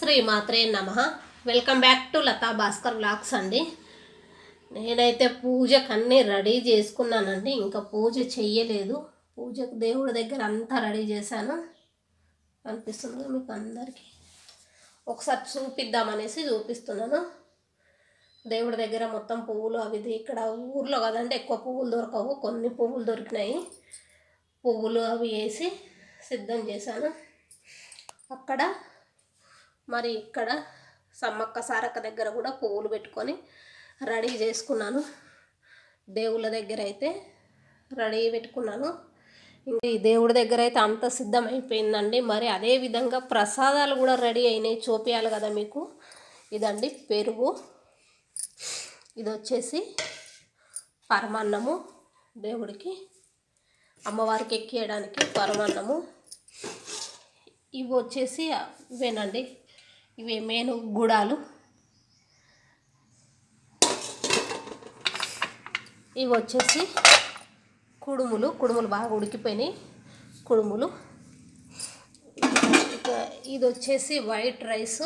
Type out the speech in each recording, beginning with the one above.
శ్రీమాత్రే నమః. Welcome back to Latha Bhaskar vlogs అండి. నేనైతే పూజకు అన్నీ రెడీ చేసుకున్నానండి. ఇంకా పూజ చెయ్యలేదు. పూజకు దేవుడి దగ్గర అంతా రెడీ చేశాను. అనిపిస్తుంది మీకు అందరికీ ఒకసారి చూపిద్దామనేసి చూపిస్తున్నాను. దేవుడి దగ్గర మొత్తం పువ్వులు అవి ఇక్కడ ఊర్లో కదండి ఎక్కువ పువ్వులు దొరకవు, కొన్ని పువ్వులు దొరికినాయి. పువ్వులు అవి వేసి సిద్ధం చేశాను. అక్కడ మరి ఇక్కడ సమ్మక్క సారక్క దగ్గర కూడా పువ్వులు పెట్టుకొని రెడీ చేసుకున్నాను. దేవుళ్ళ దగ్గర అయితే రెడీ పెట్టుకున్నాను. ఇంకా ఈ దేవుడి దగ్గర అయితే అంత సిద్ధం అయిపోయిందండి. మరి అదే విధంగా ప్రసాదాలు కూడా రెడీ అయినాయి, చూపించాలి కదా మీకు. ఇదండి పెరుగు, ఇది వచ్చేసి పరమాన్నము, దేవుడికి అమ్మవారికి ఎక్కియడానికి పరమాన్నము. ఇవి వచ్చేసి ఇవేనండి, ఇవి మెయిన్ గుడాలు. ఇవి వచ్చేసి కుడుములు బాగా ఉడికిపోయినాయి కుడుములు. ఇది వచ్చేసి వైట్ రైస్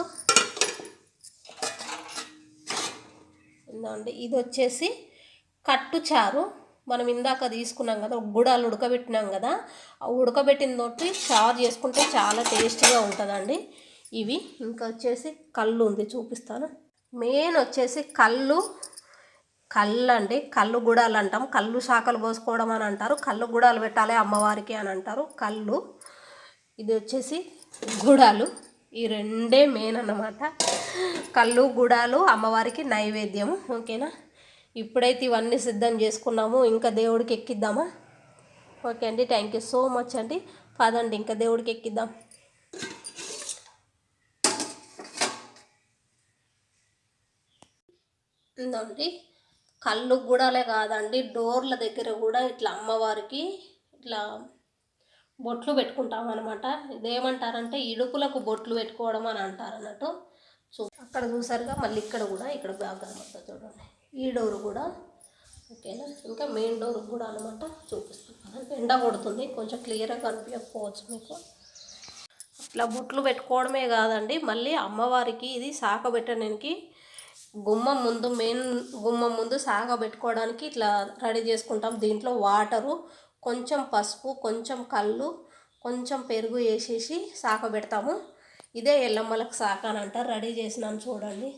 ఉందండి. ఇది వచ్చేసి కట్టు చారు, మనం ఇందాక తీసుకున్నాం కదా గుడాలు ఉడకబెట్టినాం కదా, ఆ ఉడకబెట్టిన తోటి చారు చేసుకుంటే చాలా టేస్టీగా ఉంటుందండి. ఇవి ఇంకా వచ్చేసి కళ్ళు ఉంది, చూపిస్తాను. మెయిన్ వచ్చేసి కళ్ళు అండి, కళ్ళు గుడాలు అంటాం. కళ్ళు శాఖలు పోసుకోవడం అని అంటారు, కళ్ళు గుడాలు పెట్టాలి అమ్మవారికి అని అంటారు. కళ్ళు, ఇది వచ్చేసి గుడాలు. ఈ రెండే మెయిన్ అన్నమాట. కళ్ళు గుడాలు అమ్మవారికి నైవేద్యము. ఓకేనా, ఇప్పుడైతే ఇవన్నీ సిద్ధం చేసుకున్నాము. ఇంకా దేవుడికి ఎక్కిద్దామా? ఓకే అండి, థ్యాంక్ యూ సో మచ్ అండి. పదండి ఇంకా దేవుడికి ఎక్కిద్దాం. ఉందండి, కళ్ళు గుడాలే కాదండి, డోర్ల దగ్గర కూడా ఇట్లా అమ్మవారికి ఇట్లా బొట్లు పెట్టుకుంటాం అనమాట. ఇదేమంటారంటే ఇడుపులకు బొట్లు పెట్టుకోవడం అని అంటారు అన్నట్టు. అక్కడ చూసారుగా, మళ్ళీ ఇక్కడ కూడా ఇక్కడ బాగా చూడండి, ఈ డోర్ కూడా. ఓకేనా, ఇంకా మెయిన్ డోర్ కూడా అనమాట చూపిస్తున్నాను. ఎండ కొడుతుంది, కొంచెం క్లియర్గా కనిపించకపోవచ్చు మీకు. ఇట్లా బొట్లు పెట్టుకోవడమే కాదండి, మళ్ళీ అమ్మవారికి ఇది సాకబెట్టడానికి గుమ్మం ముందు, మెయిన్ గుమ్మం ముందు సాగబెట్టుకోవడానికి ఇట్లా రెడీ చేసుకుంటాం. దీంట్లో వాటరు, కొంచెం పసుపు, కొంచెం కళ్ళు, కొంచెం పెరుగు వేసేసి సాకబెడతాము. ఇదే ఎల్లమ్మలకు సాక అని అంటారు. రెడీ చేసినాను చూడండి,